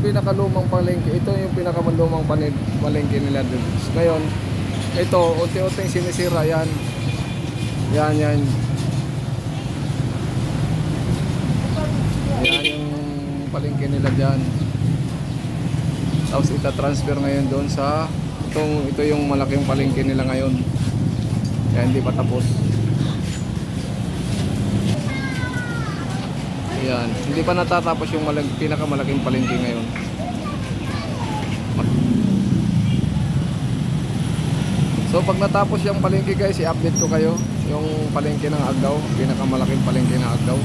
pinakalumang palengke. Ito yung pinakalumang palengke nila dun. Ngayon, ito, unti-unting sinisira yan. Yan. Yan yung palengke nila dyan. Tapos ita-transfer ngayon doon sa ito yung malaking palengke nila ngayon. Kaya hindi pa tapos. Yan, hindi pa natatapos yung pinakamalaking palengke ngayon. So pag natapos yung palengke guys, i-update ko kayo yung palengke ng Agao, pinakamalaking palengke ng Agao.